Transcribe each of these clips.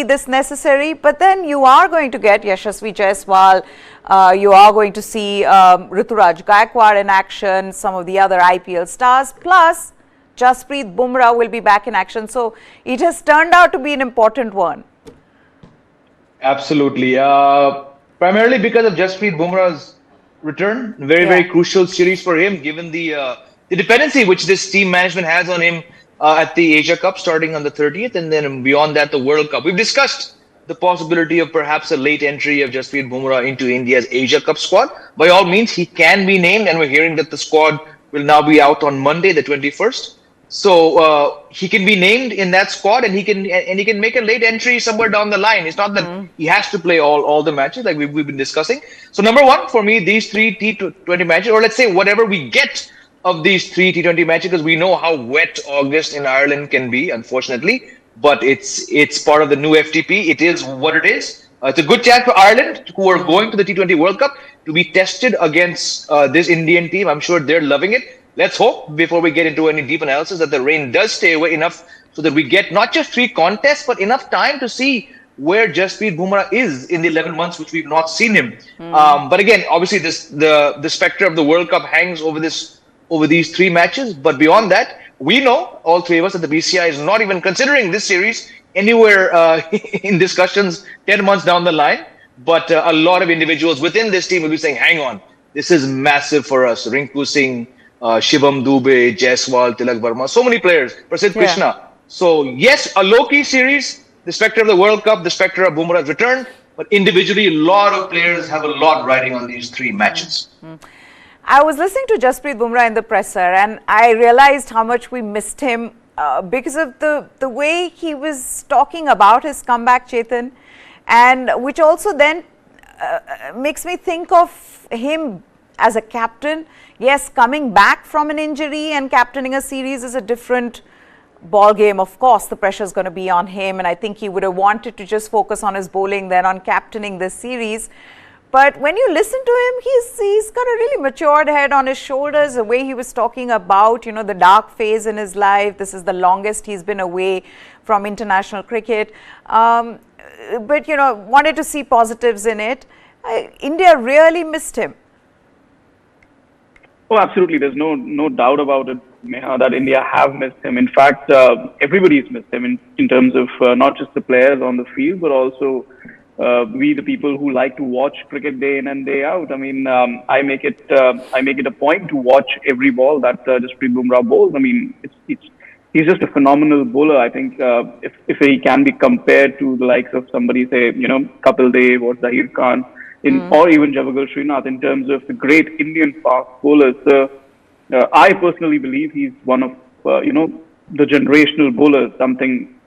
this necessary, but then you are going to get Yashasvi Jaiswal, you are going to see Rituraj Gaikwad in action, some of the other IPL stars, plus Jasprit, Bumrah will be back in action. So it has turned out to be an important one. Absolutely. Primarily because of Jasprit Bumrah's return, very crucial series for him, given the dependency which this team management has on him at the Asia Cup starting on the 30th, and then beyond that, the World Cup. We've discussed the possibility of perhaps a late entry of Jasprit Bumrah into India's Asia Cup squad. By all means, he can be named, and we're hearing that the squad will now be out on Monday, the 21st. So he can be named in that squad, and he can make a late entry somewhere down the line. It's not that he has to play all the matches like we've been discussing. So number one for me, these three T20 matches, or let's say whatever we get of these three T20 matches, because we know how wet August in Ireland can be, unfortunately. But it's part of the new FTP. It is what it is. It's a good chance for Ireland, who are going to the T20 World Cup, to be tested against this Indian team. I'm sure they're loving it. Let's hope, before we get into any deep analysis, that the rain does stay away enough so that we get not just three contests, but enough time to see where Jasprit Bumrah is in the 11 months which we've not seen him. But again, obviously, the specter of the World Cup hangs over these three matches. But beyond that, we know, all three of us, that the BCI is not even considering this series anywhere in discussions 10 months down the line. But a lot of individuals within this team will be saying, hang on, this is massive for us. Rinku Singh, Shivam Dube, Jaiswal, Tilak Verma, so many players, Prasidh Krishna. So yes, a low-key series, the specter of the World Cup, the specter of Bumrah's return, but individually, a lot of players have a lot riding on these three matches. I was listening to Jasprit Bumrah in the presser, and I realized how much we missed him because of the way he was talking about his comeback, Chetan, and which also then makes me think of him as a captain. Yes, coming back from an injury and captaining a series is a different ball game. Of course, the pressure is going to be on him, and I think he would have wanted to just focus on his bowling than on captaining this series. But when you listen to him, he's got a really matured head on his shoulders. The way he was talking about, the dark phase in his life. This is the longest he's been away from international cricket. But wanted to see positives in it. India really missed him. Oh, absolutely. There's no doubt about it, Meha, that India have missed him. In fact, everybody's missed him in terms of not just the players on the field, but also we, the people who like to watch cricket day in and day out. I mean, I make it a point to watch every ball that Jasprit Bumrah bowls. I mean, he's just a phenomenal bowler. I think if he can be compared to the likes of somebody, say, Kapil Dev or Zahir Khan, or even Javagal Srinath, in terms of the great Indian fast bowlers. I personally believe he's one of, the generational bowlers, something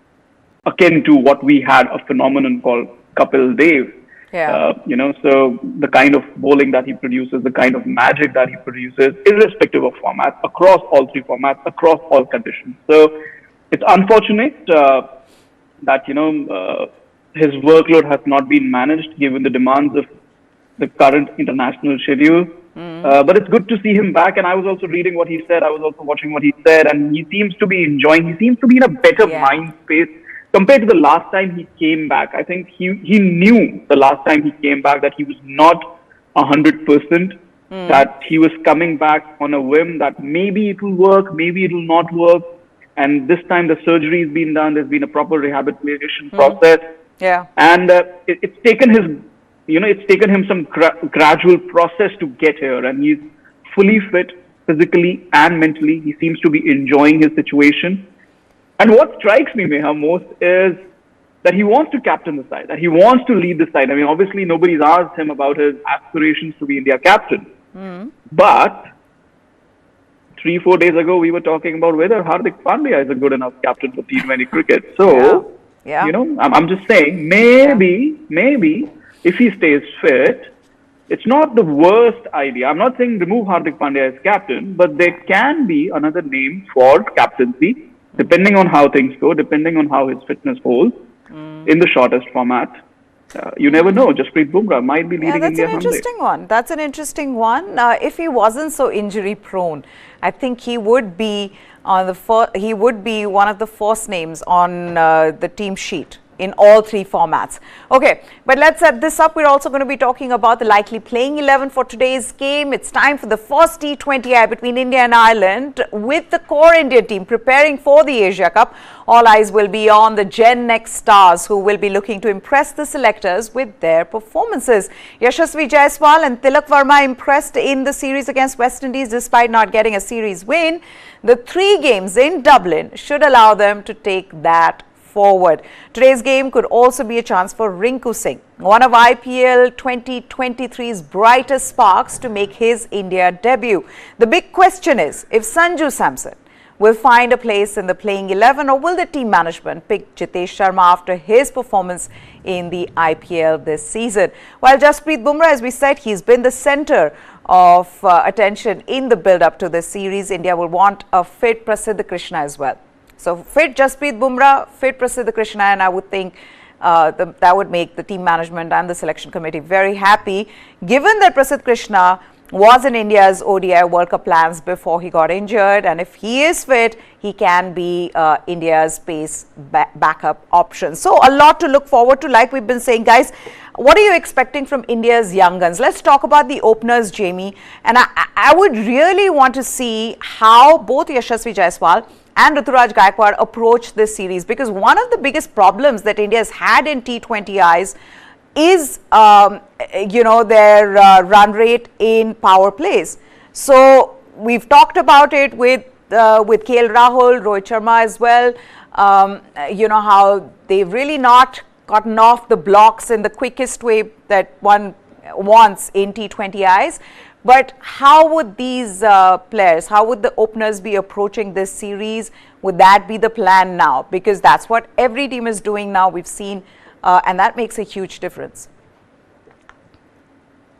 akin to what we had, a phenomenon called Kapil Dev. So the kind of bowling that he produces, the kind of magic that he produces, irrespective of format, across all three formats, across all conditions. So it's unfortunate that, his workload has not been managed given the demands of the current international schedule. But it's good to see him back. And I was also reading what he said. I was also watching what he said. And he seems to be enjoying. He seems to be in a better mind space compared to the last time he came back. I think he knew the last time he came back that he was not 100%, that he was coming back on a whim, that maybe it will work, maybe it will not work. And this time the surgery has been done. There's been a proper rehabilitation process. And it's taken him some gradual process to get here, and he's fully fit physically and mentally. He seems to be enjoying his situation. And what strikes me, Meha, most is that he wants to captain the side, that he wants to lead the side. I mean, obviously nobody's asked him about his aspirations to be India captain. But 3-4 days ago, we were talking about whether Hardik Pandya is a good enough captain for T20 cricket. So, I'm just saying, maybe if he stays fit, it's not the worst idea. I'm not saying remove Hardik Pandya as captain, but there can be another name for captaincy, depending on how things go, depending on how his fitness holds in the shortest format. You never know. Jasprit Bumrah might be leading India someday. That's an interesting one. If he wasn't so injury prone, I think he would be one of the first names on the team sheet in all three formats. Okay, but let's set this up. We're also going to be talking about the likely playing 11 for today's game. It's time for the first T20I between India and Ireland, with the core Indian team preparing for the Asia Cup. All eyes will be on the Gen Next stars, who will be looking to impress the selectors with their performances. Yashasvi Jaiswal and Tilak Verma impressed in the series against West Indies despite not getting a series win. The 3 games in Dublin should allow them to take that forward. Today's game could also be a chance for Rinku Singh, one of IPL 2023's brightest sparks, to make his India debut. The big question is if Sanju Samson will find a place in the playing 11, or will the team management pick Jitesh Sharma after his performance in the IPL this season. While Jasprit Bumrah, as we said, he's been the centre of attention in the build-up to this series. India will want a fit Prasidh Krishna as well. So fit Jasprit Bumrah, fit Prasidh Krishna, and I would think that would make the team management and the selection committee very happy, given that Prasidh Krishna was in India's ODI World Cup plans before he got injured, and if he is fit, he can be India's pace backup option. So a lot to look forward to. Like we've been saying, guys, what are you expecting from India's young guns? Let's talk about the openers, Jamie. And I would really want to see how both Yashasvi Jaiswal and Ruturaj Gaikwad approach this series, because one of the biggest problems that India has had in T20Is is their run rate in power plays. So we've talked about it with KL Rahul, Rohit Sharma as well, how they've really not gotten off the blocks in the quickest way that one wants in T20Is. But how would these players, how would the openers be approaching this series? Would that be the plan now? Because that's what every team is doing now. We've seen and that makes a huge difference.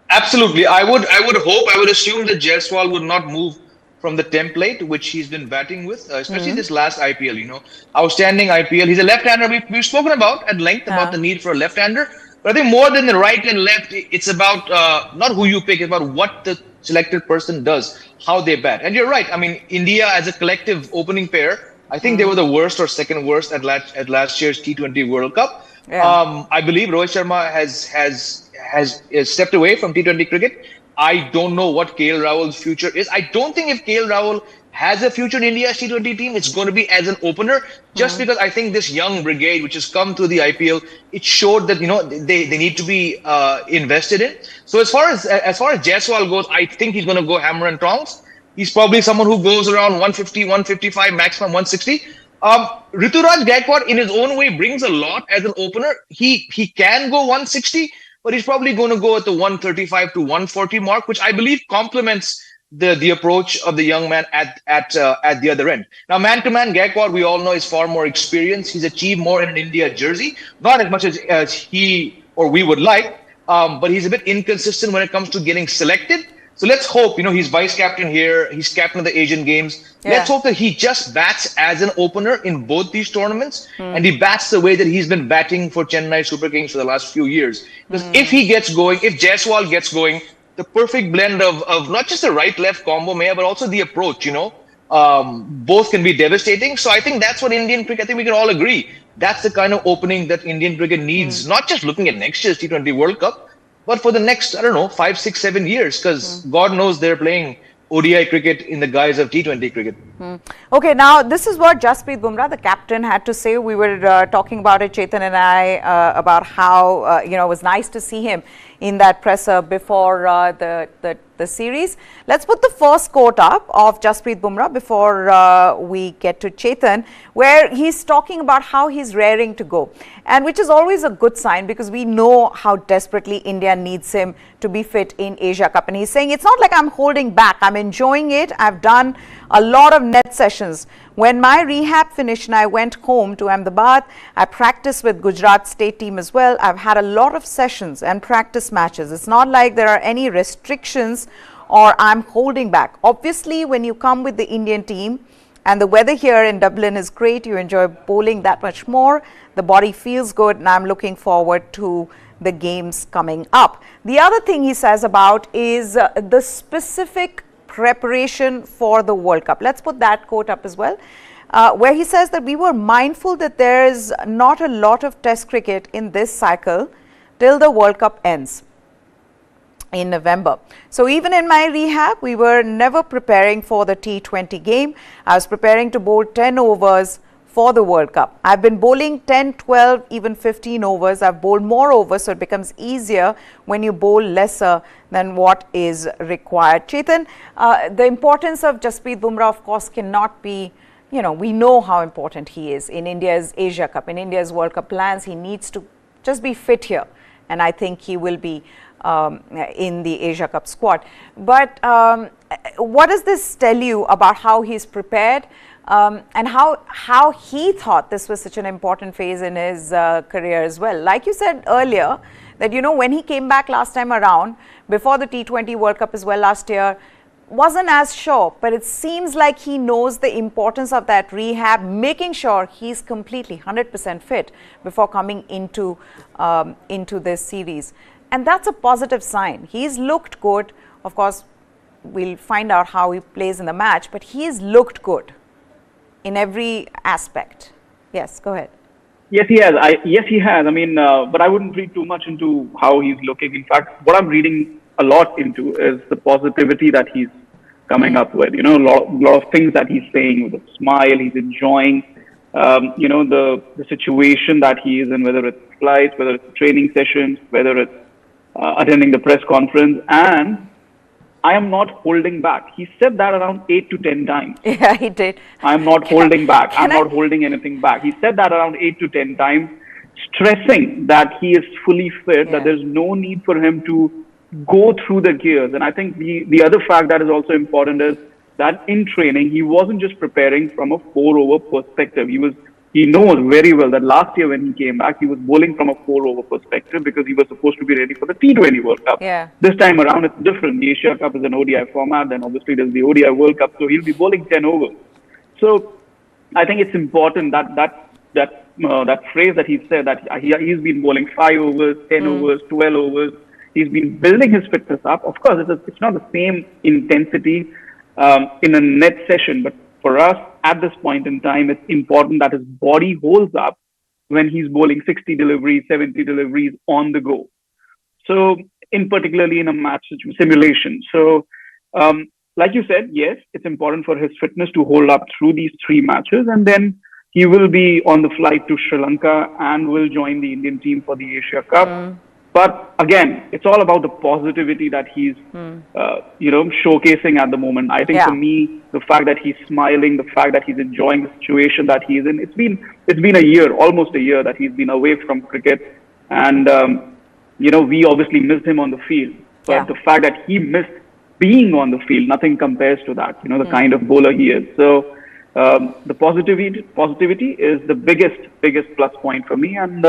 Absolutely. I would assume that Jaiswal would not move from the template which he's been batting with, especially this last IPL, outstanding IPL. He's a left-hander. We've spoken about at length about the need for a left-hander. But I think more than the right and left, it's about not who you pick, it's about what the selected person does, how they bat. And you're right. I mean, India as a collective opening pair, I think they were the worst or second worst at last year's T20 World Cup. Yeah. I believe Rohit Sharma has stepped away from T20 cricket. I don't know what KL Rahul's future is. I don't think if KL Rahul has a future in India's T20 team, it's going to be as an opener, just because I think this young brigade, which has come through the IPL, it showed that, they need to be invested in. So as far as Jaiswal goes, I think he's going to go hammer and tongs. He's probably someone who goes around 150, 155, maximum 160. Ruturaj Gaikwad in his own way brings a lot as an opener. He can go 160, but he's probably going to go at the 135 to 140 mark, which I believe complements the approach of the young man at the other end. Now, man-to-man, Gaikwad, we all know, is far more experienced. He's achieved more in an India jersey, not as much as he or we would like, but he's a bit inconsistent when it comes to getting selected. So let's hope, he's vice captain here. He's captain of the Asian Games. Yeah. Let's hope that he just bats as an opener in both these tournaments. And he bats the way that he's been batting for Chennai Super Kings for the last few years. Because if he gets going, if Jaiswal gets going, the perfect blend of not just the right-left combo, Maya, but also the approach, both can be devastating. So I think that's what Indian cricket, I think we can all agree, that's the kind of opening that Indian cricket needs, not just looking at next year's T20 World Cup, but for the next, 5, 6, 7 years, because God knows they're playing ODI cricket in the guise of T20 cricket. Okay, now this is what Jasprit Bumrah, the captain, had to say. We were talking about it, Chetan and I, about how, it was nice to see him in that presser before the series. Let's put the first quote up of Jasprit Bumrah before we get to Chetan, where he's talking about how he's raring to go, and which is always a good sign, because we know how desperately India needs him to be fit in Asia Cup. And he's saying, it's not like I'm holding back, I'm enjoying it. I've done a lot of net sessions. When my rehab finished and I went home to Ahmedabad, I practiced with Gujarat state team as well. I've had a lot of sessions and practice matches. It's not like there are any restrictions or I'm holding back. Obviously, when you come with the Indian team and the weather here in Dublin is great, you enjoy bowling that much more. The body feels good, and I'm looking forward to the games coming up. The other thing he says about is the specific preparation for the World Cup. Let's put that quote up as well. where he says that we were mindful that there is not a lot of test cricket in this cycle till the World Cup ends in November. So even in my rehab, we were never preparing for the T20 game. I was preparing to bowl 10 overs for the World Cup. I've been bowling 10, 12, even 15 overs. I've bowled more overs, so it becomes easier when you bowl lesser than what is required. Chetan, the importance of Jasprit Bumrah, of course, cannot be, we know how important he is in India's Asia Cup, in India's World Cup plans. He needs to just be fit here, and I think he will be in the Asia Cup squad. But what does this tell you about how he's prepared? And how he thought this was such an important phase in his career as well. Like you said earlier, that when he came back last time around, before the T20 World Cup as well last year, wasn't as sure, but it seems like he knows the importance of that rehab, making sure he's completely 100% fit before coming into this series. And that's a positive sign. He's looked good. Of course, we'll find out how he plays in the match, but he's looked good in every aspect. Yes, go ahead. Yes, he has. Yes, he has. I mean, but I wouldn't read too much into how he's looking. In fact, what I'm reading a lot into is the positivity that he's coming up with. A lot of things that he's saying with a smile. He's enjoying, the situation that he is in, whether it's flights, whether it's training sessions, whether it's attending the press conference, and I am not holding back. He said that around 8 to 10 times. Yeah, he did. I'm not holding back. I'm not holding anything back. He said that around 8 to 10 times, stressing that he is fully fit, that there's no need for him to go through the gears. And I think the other fact that is also important is that in training, he wasn't just preparing from a 4-over perspective. He knows very well that last year when he came back, he was bowling from a 4-over perspective because he was supposed to be ready for the T20 World Cup. Yeah. This time around, it's different. The Asia Cup is an ODI format, then obviously there's the ODI World Cup, so he'll be bowling 10 overs. So I think it's important that phrase that he said, that he's been bowling 5 overs, 10 overs, 12 overs. He's been building his fitness up. Of course, it's not the same intensity in a net session, but for us, at this point in time, it's important that his body holds up when he's bowling 60 deliveries, 70 deliveries on the go. So, particularly in a match simulation. So, like you said, yes, it's important for his fitness to hold up through these 3 matches, and then he will be on the flight to Sri Lanka and will join the Indian team for the Asia Cup. But again, it's all about the positivity that he's, showcasing at the moment. I think for me, the fact that he's smiling, the fact that he's enjoying the situation that he's in, it's been a year, almost a year that he's been away from cricket. And, we obviously missed him on the field. But the fact that he missed being on the field, nothing compares to that, the kind of bowler he is. So the positivity is the biggest plus point for me. And,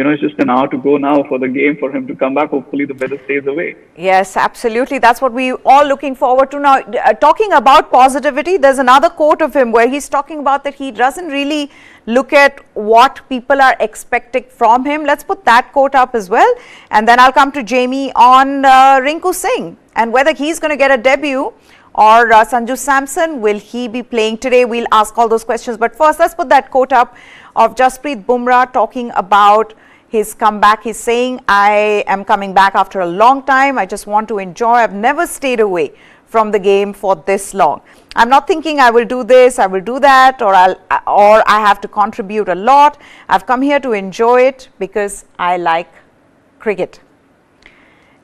it's just an hour to go now for the game for him to come back. Hopefully the weather stays away. Yes, absolutely. That's what we all looking forward to now. Talking about positivity, there's another quote of him where he's talking about that he doesn't really look at what people are expecting from him. Let's put that quote up as well. And then I'll come to Jamie on Rinku Singh and whether he's going to get a debut or Sanju Samson. Will he be playing today? We'll ask all those questions. But first, let's put that quote up of Jasprit Bumrah talking about his comeback. He's saying, I am coming back after a long time. I just want to enjoy. I've never stayed away from the game for this long. I'm not thinking I will do this, I will do that, or I have to contribute a lot. I've come here to enjoy it because I like cricket.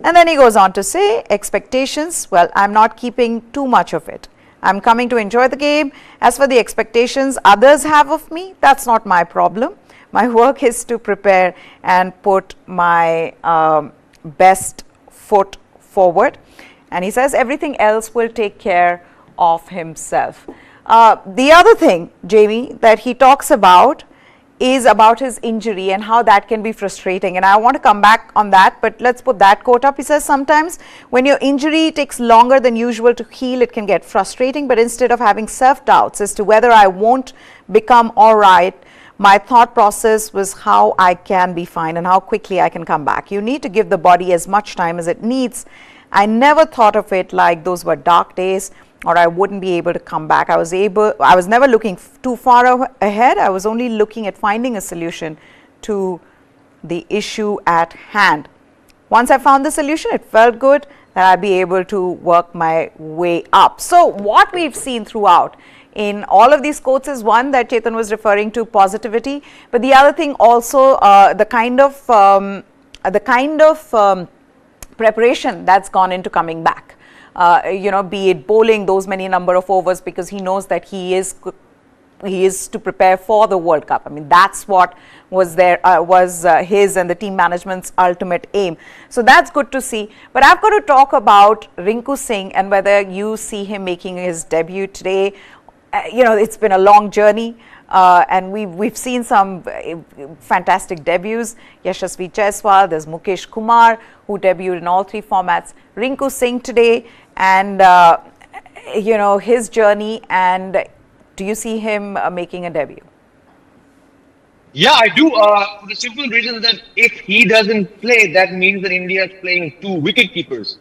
And then he goes on to say, expectations, well, I'm not keeping too much of it. I'm coming to enjoy the game. As for the expectations others have of me, that's not my problem. My work is to prepare and put my best foot forward. And he says everything else will take care of himself. The other thing, Jamie, that he talks about is about his injury and how that can be frustrating. And I want to come back on that, but let's put that quote up. He says, sometimes when your injury takes longer than usual to heal, it can get frustrating. But instead of having self-doubts as to whether I won't become all right, my thought process was how I can be fine and how quickly I can come back. You need to give the body as much time as it needs. I never thought of it like those were dark days. or I wouldn't be able to come back. I was never looking too far ahead. I was only looking at finding a solution to the issue at hand. Once I found the solution, it felt good that I'd be able to work my way up. So what we've seen throughout in all of these quotes is one that Chetan was referring to, positivity, but the other thing also the kind of preparation that's gone into coming back. Be it bowling those many number of overs, because he knows that he is to prepare for the World Cup. I mean, that's what was his and the team management's ultimate aim. So that's good to see. But I've got to talk about Rinku Singh and whether you see him making his debut today. It's been a long journey. And we've seen some fantastic debuts. Yashasvi Jaiswal, there's Mukesh Kumar, who debuted in all three formats. Rinku Singh today, and his journey. And do you see him making a debut? Yeah, I do. For the simple reason that if he doesn't play, that means that India is playing two wicket keepers.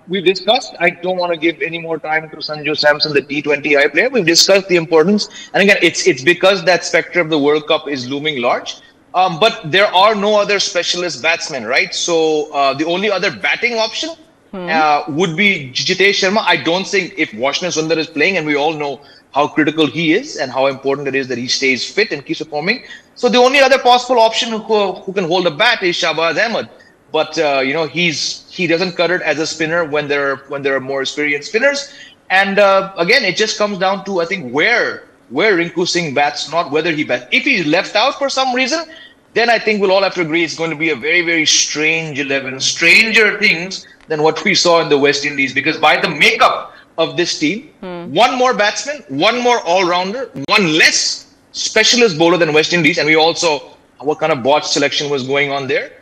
We've discussed, I don't want to give any more time to Sanju Samson, the T20I player. We've discussed the importance. And again, it's because that spectre of the World Cup is looming large. But there are no other specialist batsmen, right? So the only other batting option would be Jitesh Sharma. I don't think if Washington Sundar is playing, and we all know how critical he is and how important it is that he stays fit and keeps performing. So the only other possible option who can hold a bat is Shahbaz Ahmed. But he doesn't cut it as a spinner when there are more experienced spinners. And again, it just comes down to, I think, where Rinku Singh bats, not whether he bats. If he's left out for some reason, then I think we'll all have to agree it's going to be a very, very strange 11. Stranger things than what we saw in the West Indies, because by the makeup of this team, one more batsman, one more all-rounder, one less specialist bowler than West Indies, and we all saw what kind of botched selection was going on there.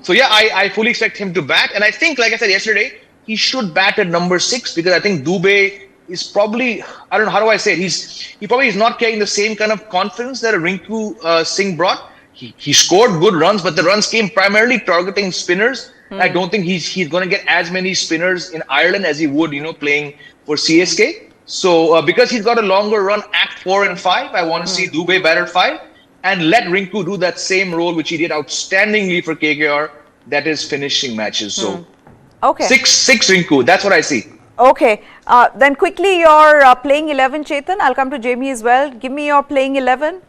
So yeah, I fully expect him to bat, and I think, like I said yesterday, he should bat at number 6, because I think Dubey is probably, I don't know, how do I say it? He probably is not carrying the same kind of confidence that Rinku Singh brought. He scored good runs, but the runs came primarily targeting spinners. I don't think he's going to get as many spinners in Ireland as he would, playing for CSK. So because he's got a longer run at 4 and 5, I want to see Dubey bat at 5 and let Rinku do that same role which he did outstandingly for KKR, that is finishing matches. So okay, six Rinku, that's what I see. Okay, then quickly your playing 11, Chetan. I'll come to Jamie as well. Give me your playing 11.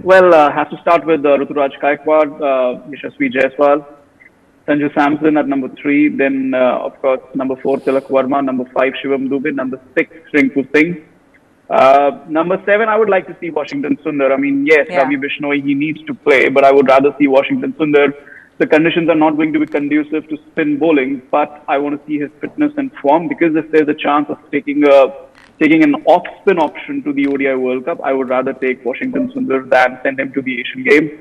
Well, have to start with Ruturaj Gaikwad, Yashasvi Jaiswal, Sanju Samson at number 3, then of course number 4 Tilak Verma, number 5 Shivam Dubey, number 6 Rinku Singh. Number 7, I would like to see Washington Sundar. I mean, yes, Ravi Bishnoi, he needs to play, but I would rather see Washington Sundar. The conditions are not going to be conducive to spin bowling, but I want to see his fitness and form, because if there's a chance of taking an off-spin option to the ODI World Cup, I would rather take Washington Sundar than send him to the Asian Games.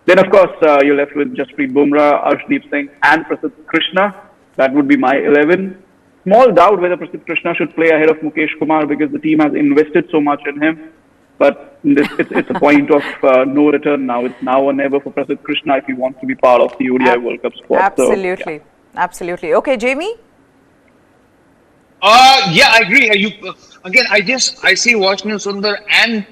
Then, of course, you're left with Jasprit Bumrah, Arshdeep Singh and Prasidh Krishna. That would be my 11. Small doubt whether Prasidh Krishna should play ahead of Mukesh Kumar, because the team has invested so much in him. But it's a point of no return now. It's now or never for Prasidh Krishna if he wants to be part of the ODI World Cup squad. Absolutely. So, yeah. Absolutely. Okay, Jamie? Yeah, I agree. I see Washington Sundar and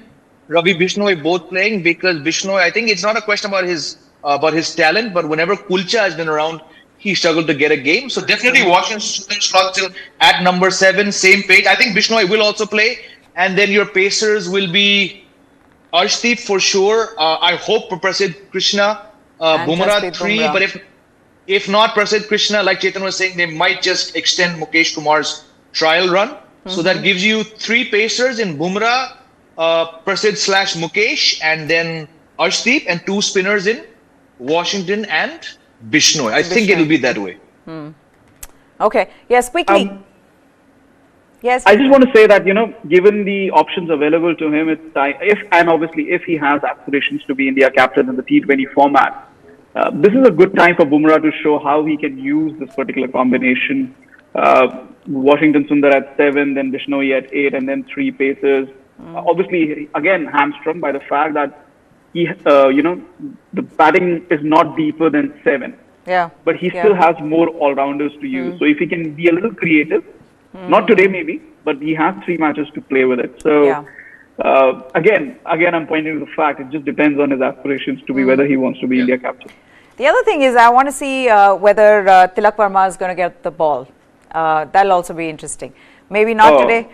Ravi Bishnoi both playing, because Bishnoi, I think it's not a question about his talent, but whenever Kulcha has been around, he struggled to get a game. So definitely Washington Sundar slots in at number 7, same page. I think Bishnoi will also play, and then your pacers will be Arshdeep for sure. I hope for Prasidh Krishna, Bumrah 3, but if not Prasidh Krishna, like Chetan was saying, they might just extend Mukesh Kumar's trial run. So that gives you 3 pacers in Bumrah, Prasidh/Mukesh, and then Arshdeep, and 2 spinners in Washington and Bishnoi. I think it will be that way. Okay. Yes, quickly. Yes. I just want to say that, given the options available to him, it's time, if he has aspirations to be India captain in the T20 format, this is a good time for Bumrah to show how he can use this particular combination. Washington Sundar at 7, then Bishnoi at 8, and then 3 pacers. Obviously, again, hamstrung by the fact that the batting is not deeper than 7. Yeah. But he still has more all-rounders to use. So if he can be a little creative, Not today, maybe, but he has 3 matches to play with it. So, again, I'm pointing to the fact it just depends on his aspirations to be whether he wants to be India captain. The other thing is, I want to see whether Tilak Verma is going to get the ball. That'll also be interesting. Maybe not today,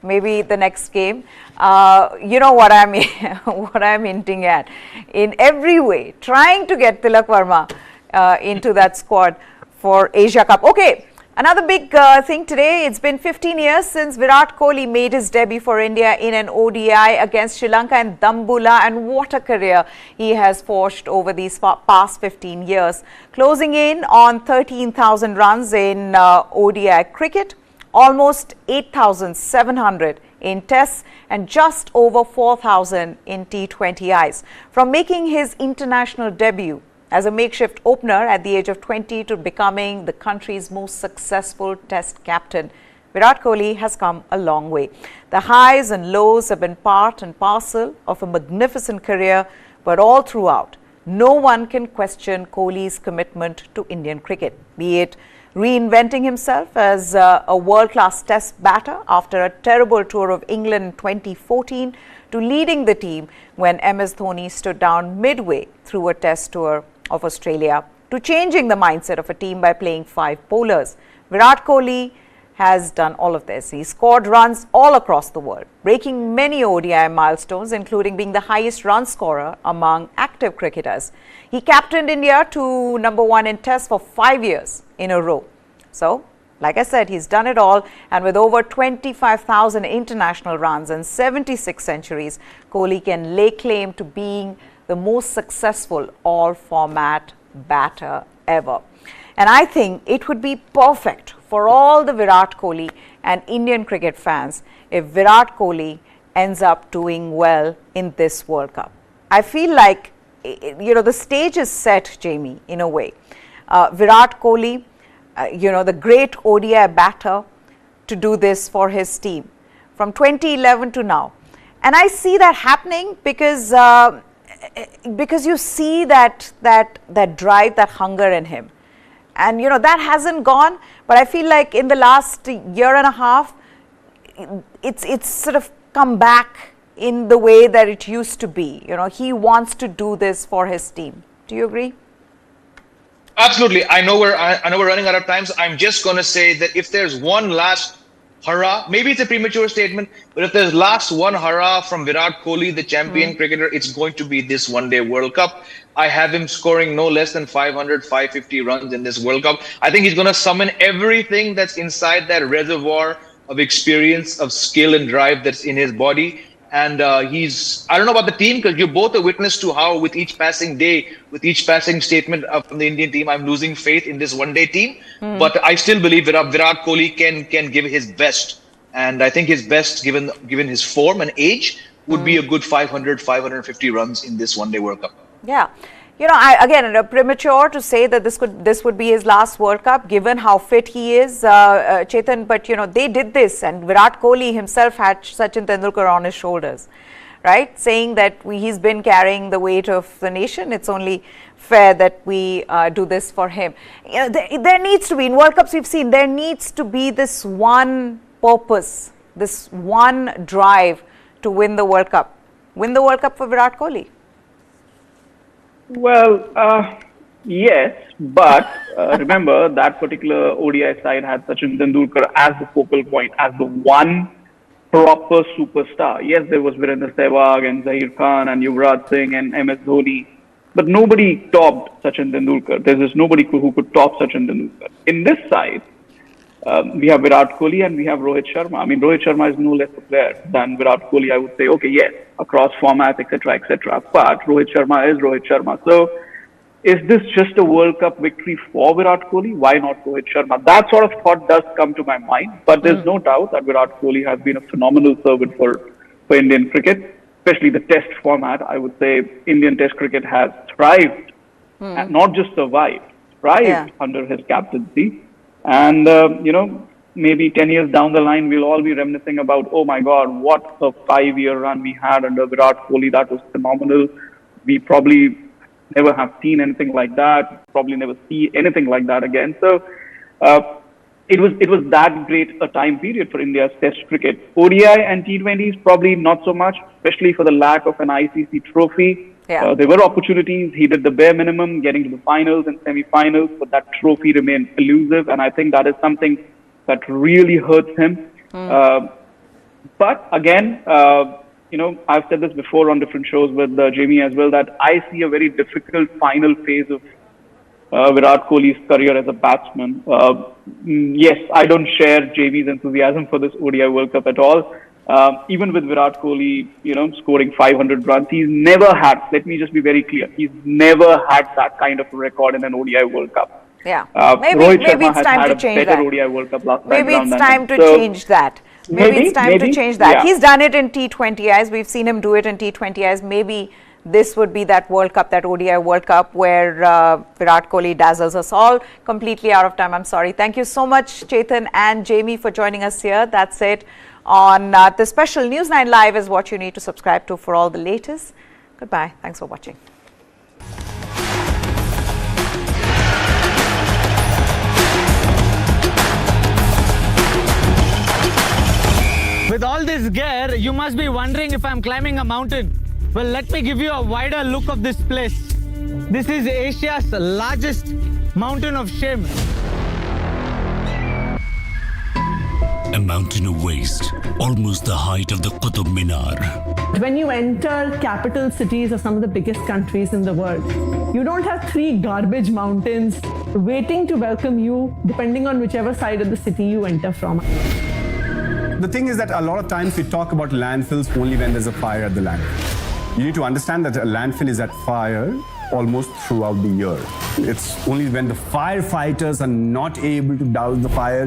maybe the next game. You know what I mean, what I'm hinting at. In every way, trying to get Tilak Verma into that squad for Asia Cup. Okay. Another big thing today, it's been 15 years since Virat Kohli made his debut for India in an ODI against Sri Lanka and Dambulla, and what a career he has forged over these past 15 years. Closing in on 13,000 runs in ODI cricket, almost 8,700 in tests and just over 4,000 in T20Is. From making his international debut as a makeshift opener at the age of 20 to becoming the country's most successful test captain, Virat Kohli has come a long way. The highs and lows have been part and parcel of a magnificent career, but all throughout, no one can question Kohli's commitment to Indian cricket, be it reinventing himself as a world-class test batter after a terrible tour of England in 2014, to leading the team when MS Dhoni stood down midway through a test tour of Australia, to changing the mindset of a team by playing 5 bowlers. Virat Kohli has done all of this. He scored runs all across the world, breaking many ODI milestones, including being the highest run scorer among active cricketers. He captained India to #1 in Tests for 5 years in a row. So, like I said, he's done it all, and with over 25,000 international runs and 76 centuries, Kohli can lay claim to being the most successful all-format batter ever. And I think it would be perfect for all the Virat Kohli and Indian cricket fans if Virat Kohli ends up doing well in this World Cup. I feel like, you know, the stage is set, Jamie, in a way. Virat Kohli, you know, the great ODI batter, to do this for his team from 2011 to now. And I see that happening because you see that drive, that hunger in him. And, you know, that hasn't gone, but I feel like in the last year and a half, it's sort of come back in the way that it used to be. You know, he wants to do this for his team. Do you agree? Absolutely. I know we're running out of time, so I'm just going to say that if there's one last hurrah, maybe it's a premature statement, but if there's last one hurrah from Virat Kohli, the champion cricketer, it's going to be this one-day World Cup. I have him scoring no less than 500, 550 runs in this World Cup. I think he's going to summon everything that's inside that reservoir of experience, of skill and drive that's in his body. And I don't know about the team, because you're both a witness to how with each passing day, with each passing statement from the Indian team, I'm losing faith in this one-day team. But I still believe Virat Kohli can give his best. And I think his best, given his form and age, would be a good 500, 550 runs in this one-day World Cup. Yeah. You know, again, premature to say that this would be his last World Cup, given how fit he is, Chetan. But, you know, they did this, and Virat Kohli himself had Sachin Tendulkar on his shoulders, right? Saying that he's been carrying the weight of the nation. It's only fair that we do this for him. You know, there needs to be, in World Cups we've seen, there needs to be this one purpose, this one drive to win the World Cup. Win the World Cup for Virat Kohli. Well, yes, but remember that particular ODI side had Sachin Tendulkar as the focal point, as the one proper superstar. Yes, there was Virendra Sehwag and Zaheer Khan and Yuvraj Singh and MS Dhoni, but nobody topped Sachin Tendulkar. There's just nobody who could top Sachin Tendulkar. In this side, we have Virat Kohli and we have Rohit Sharma. I mean, Rohit Sharma is no less a player than Virat Kohli. I would say, okay, yes, across formats, etc., but Rohit Sharma is Rohit Sharma. So, is this just a World Cup victory for Virat Kohli? Why not Rohit Sharma? That sort of thought does come to my mind, but there's no doubt that Virat Kohli has been a phenomenal servant for Indian cricket, especially the Test format. I would say Indian Test cricket has thrived, and not just survived, thrived under his captaincy. And, you know, maybe 10 years down the line, we'll all be reminiscing about, oh my God, what a 5-year run we had under Virat Kohli. That was phenomenal. We probably never have seen anything like that, probably never see anything like that again. So, it was that great a time period for India's Test cricket. ODI and T20s probably not so much, especially for the lack of an ICC trophy. Yeah. There were opportunities. He did the bare minimum, getting to the finals and semi-finals, but that trophy remained elusive, and I think that is something that really hurts him. But again, I've said this before on different shows with Jamie as well, that I see a very difficult final phase of Virat Kohli's career as a batsman. Yes, I don't share Jamie's enthusiasm for this ODI World Cup at all. Even with Virat Kohli, scoring 500 runs, he's never had, let me just be very clear, he's never had that kind of record in an ODI World Cup. Yeah. Maybe it's time to change that. ODI World Cup last maybe time it's time to change that. Maybe it's time to change that. Yeah. He's done it in T20Is. We've seen him do it in T20Is. Maybe this would be that World Cup, that ODI World Cup, where Virat Kohli dazzles us all. Completely out of time, I'm sorry. Thank you so much, Chetan and Jamie, for joining us here. That's it on the special News 9 Live is what you need to subscribe to for all the latest. Goodbye. Thanks for watching. With all this gear, you must be wondering if I'm climbing a mountain. Well, let me give you a wider look of this place. This is Asia's largest mountain of shame. A mountain of waste, almost the height of the Qutub Minar. When you enter capital cities of some of the biggest countries in the world, you don't have 3 garbage mountains waiting to welcome you, depending on whichever side of the city you enter from. The thing is that a lot of times we talk about landfills only when there's a fire at the landfill. You need to understand that a landfill is at fire almost throughout the year. It's only when the firefighters are not able to douse the fire